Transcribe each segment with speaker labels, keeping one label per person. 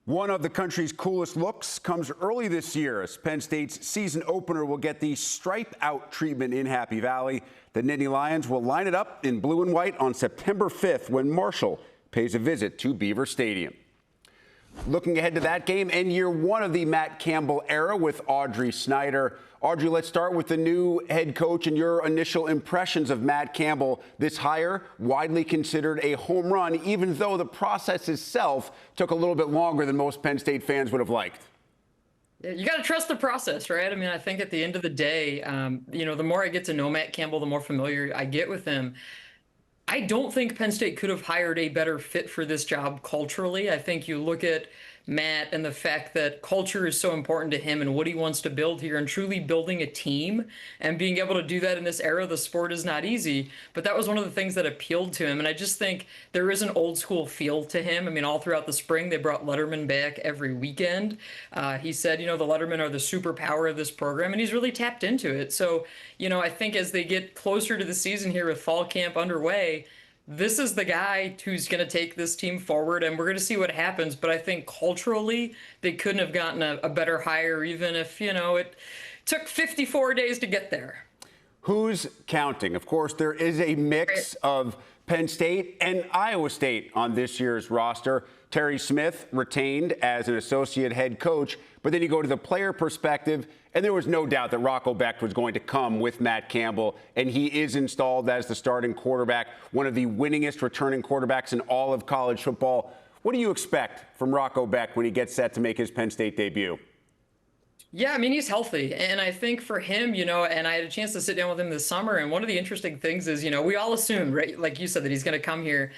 Speaker 1: One of the country's coolest looks comes early this year as Penn State's season opener will get the stripe out treatment in Happy Valley. The Nittany Lions will line it up in blue and white on September 5th when Marshall pays a visit to Beaver Stadium. Looking ahead to that game and year one of the Matt Campbell era with Audrey Snyder. Audrey, let's start with the new head coach and your initial impressions of Matt Campbell. This hire widely considered a home run, even though the process itself took a little bit longer than most Penn State fans would have liked.
Speaker 2: You got to trust the process, right? I mean, I think at the end of the day, the more I get to know Matt Campbell, the more familiar I get with him. I don't think Penn State could have hired a better fit for this job culturally. I think you look at Matt and the fact that culture is so important to him and what he wants to build here and truly building a team and being able to do that in this era of the sport is not easy. But that was one of the things that appealed to him. And I just think there is an old school feel to him. I mean, all throughout the spring, they brought Letterman back every weekend. He said, the Letterman are the superpower of this program, and he's really tapped into it. So, I think as they get closer to the season here with fall camp underway, this is the guy who's going to take this team forward, and we're going to see what happens. But I think culturally, they couldn't have gotten a better hire, even if, it took 54 days to get there.
Speaker 1: Who's counting? Of course, there is a mix of Penn State and Iowa State on this year's roster. Terry Smith retained as an associate head coach, but then you go to the player perspective, and there was no doubt that Rocco Becht was going to come with Matt Campbell, and he is installed as the starting quarterback, one of the winningest returning quarterbacks in all of college football. What do you expect from Rocco Becht when he gets set to make his Penn State debut?
Speaker 2: Yeah, I mean, he's healthy. And I think for him, and I had a chance to sit down with him this summer. And one of the interesting things is, we all assumed, right, like you said, that he's going to come here.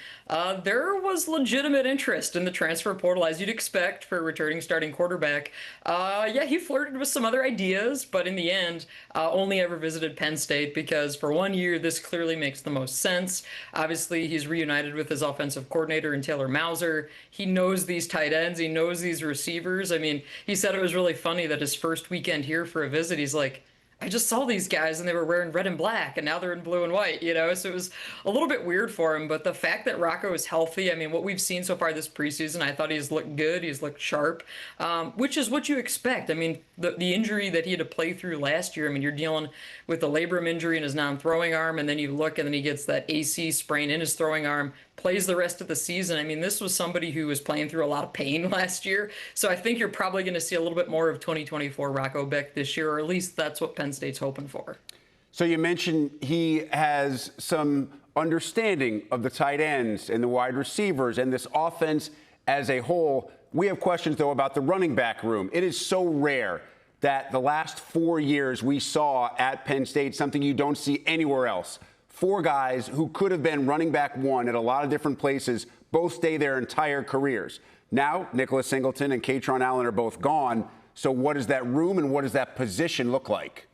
Speaker 2: There was legitimate interest in the transfer portal, as you'd expect for a returning starting quarterback. He flirted with some other ideas, but in the end, only ever visited Penn State because for 1 year, this clearly makes the most sense. Obviously, he's reunited with his offensive coordinator in Taylor Mauser. He knows these tight ends. He knows these receivers. I mean, he said it was really funny that his first weekend here for a visit, he's like, I just saw these guys and they were wearing red and black and now they're in blue and white, so it was a little bit weird for him. But the fact that Rocco is healthy, I mean, what we've seen so far this preseason, I thought he's looked good, he's looked sharp, which is what you expect. I mean, the injury that he had to play through last year, I mean, you're dealing with the labrum injury in his non-throwing arm, and then you look and then he gets that AC sprain in his throwing arm, plays the rest of the season. I mean, this was somebody who was playing through a lot of pain last year. So I think you're probably going to see a little bit more of 2024 Rocco Becht this year, or at least that's what Penn State's hoping for.
Speaker 1: So you mentioned he has some understanding of the tight ends and the wide receivers and this offense as a whole. We have questions, though, about the running back room. It is so rare that the last 4 years we saw at Penn State, something you don't see anywhere else. 4 guys who could have been running back one at a lot of different places both stay their entire careers. Now, Nicholas Singleton and Katron Allen are both gone. So what does that room and what does that position look like?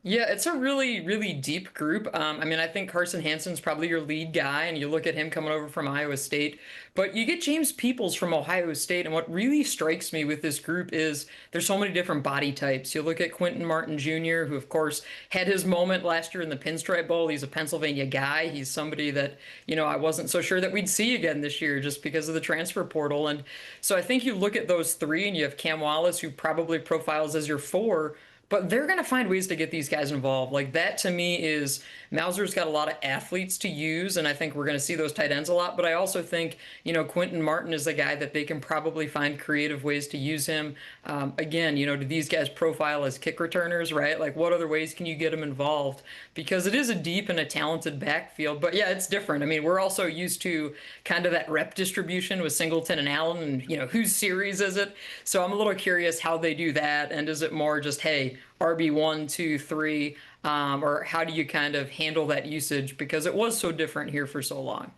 Speaker 2: Yeah, it's a really, really deep group. I mean, I think Carson Hansen's probably your lead guy, and you look at him coming over from Iowa State. But you get James Peoples from Ohio State, and what really strikes me with this group is there's so many different body types. You look at Quentin Martin Jr., who, of course, had his moment last year in the Pinstripe Bowl. He's a Pennsylvania guy. He's somebody that, I wasn't so sure that we'd see again this year just because of the transfer portal. And so I think you look at those 3, and you have Cam Wallace, who probably profiles as your 4. But they're going to find ways to get these guys involved. Like, that to me is Mauser's got a lot of athletes to use, and I think we're going to see those tight ends a lot. But I also think, Quentin Martin is a guy that they can probably find creative ways to use him. Again, do these guys profile as kick returners, right? Like, what other ways can you get them involved? Because it is a deep and a talented backfield. But, yeah, it's different. I mean, we're also used to kind of that rep distribution with Singleton and Allen and, whose series is it? So I'm a little curious how they do that. And is it more just, hey, RB1, 2, 3, or how do you kind of handle that usage? Because it was so different here for so long.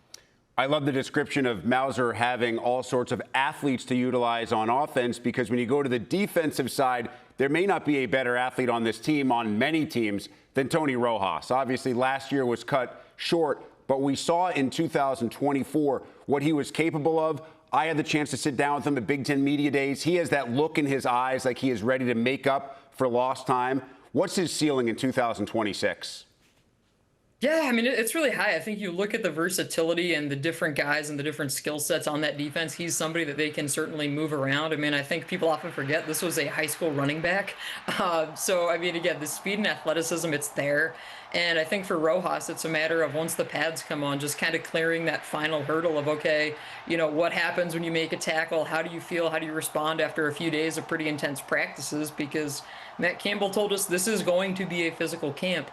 Speaker 1: I love the description of Mauser having all sorts of athletes to utilize on offense, because when you go to the defensive side, there may not be a better athlete on this team, on many teams, than Tony Rojas. Obviously, last year was cut short, but we saw in 2024 what he was capable of. I had the chance to sit down with him at Big Ten Media Days. He has that look in his eyes like he is ready to make up for lost time. What's his ceiling in 2026?
Speaker 2: Yeah, I mean, it's really high. I think you look at the versatility and the different guys and the different skill sets on that defense. He's somebody that they can certainly move around. I mean, I think people often forget this was a high school running back. So, I mean, again, the speed and athleticism, it's there. And I think for Rojas, it's a matter of once the pads come on, just kind of clearing that final hurdle of, okay, what happens when you make a tackle? How do you feel? How do you respond after a few days of pretty intense practices? Because Matt Campbell told us this is going to be a physical camp.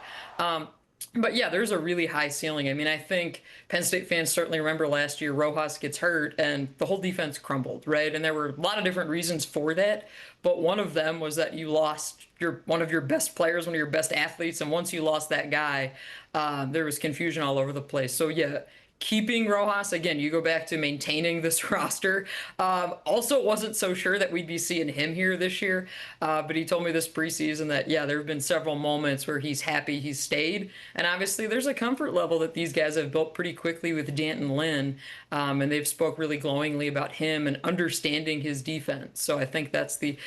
Speaker 2: But yeah, there's a really high ceiling. I mean, I think Penn State fans certainly remember last year Rojas gets hurt and the whole defense crumbled, right? And there were a lot of different reasons for that, but one of them was that you lost one of your best players, one of your best athletes, and once you lost that guy, there was confusion all over the place. So yeah, keeping Rojas, again, you go back to maintaining this roster. Also wasn't so sure that we'd be seeing him here this year, but he told me this preseason that, yeah, there have been several moments where he's happy he's stayed. And obviously there's a comfort level that these guys have built pretty quickly with Danton Lynn, and they've spoke really glowingly about him and understanding his defense. So I think that's the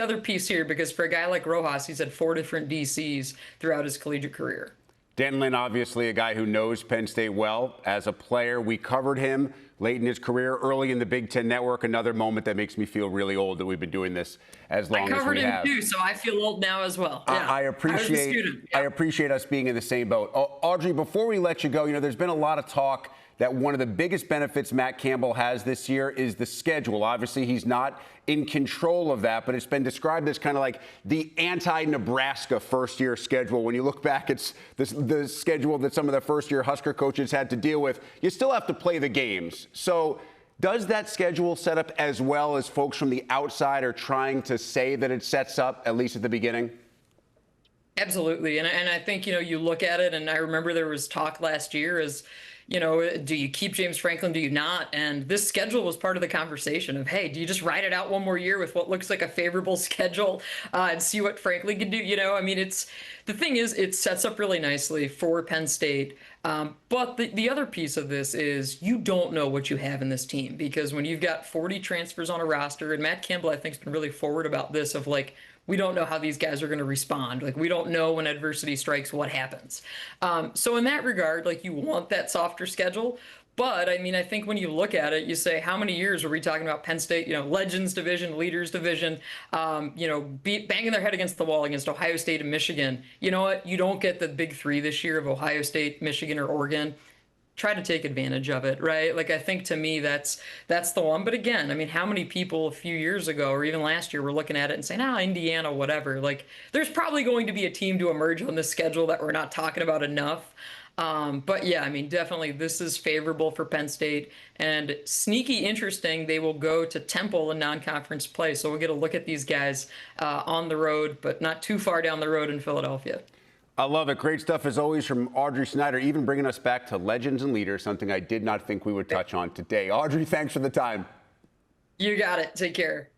Speaker 2: other piece here, because for a guy like Rojas, he's had 4 different DCs throughout his collegiate career.
Speaker 1: Danton Lynn, obviously a guy who knows Penn State well as a player. We covered him late in his career, early in the Big Ten Network. Another moment that makes me feel really old that we've been doing this as long as we have. I covered him
Speaker 2: too, so I feel old now as well. Yeah.
Speaker 1: I appreciate us being in the same boat. Audrey, before we let you go, there's been a lot of talk that one of the biggest benefits Matt Campbell has this year is the schedule. Obviously, he's not in control of that, but it's been described as kind of like the anti-Nebraska first-year schedule. When you look back, it's the schedule that some of the first-year Husker coaches had to deal with. You still have to play the games. So does that schedule set up as well as folks from the outside are trying to say that it sets up, at least at the beginning?
Speaker 2: Absolutely. And I think, you look at it, and I remember there was talk last year as, do you keep James Franklin? Do you not? And this schedule was part of the conversation of, hey, do you just ride it out one more year with what looks like a favorable schedule and see what Franklin can do? I mean, the thing is, it sets up really nicely for Penn State. But the other piece of this is you don't know what you have in this team, because when you've got 40 transfers on a roster, and Matt Campbell, I think, has been really forward about this of like, we don't know how these guys are going to respond. Like, we don't know when adversity strikes what happens. So in that regard, like, you want that softer schedule. But I mean, I think when you look at it, you say, how many years are we talking about Penn State, Legends Division, Leaders Division, banging their head against the wall against Ohio State and Michigan? You know what? You don't get the big 3 this year of Ohio State, Michigan, or Oregon. Try to take advantage of it, right? Like, I think to me, that's the one. But again, I mean, how many people a few years ago or even last year were looking at it and saying, Indiana, whatever. Like, there's probably going to be a team to emerge on this schedule that we're not talking about enough. But yeah, I mean, definitely this is favorable for Penn State, and sneaky interesting. They will go to Temple in non-conference play. So we'll get a look at these guys on the road, but not too far down the road in Philadelphia.
Speaker 1: I love it. Great stuff, as always, from Audrey Snyder, even bringing us back to legends and leaders, something I did not think we would touch on today. Audrey, thanks for the time.
Speaker 2: You got it. Take care.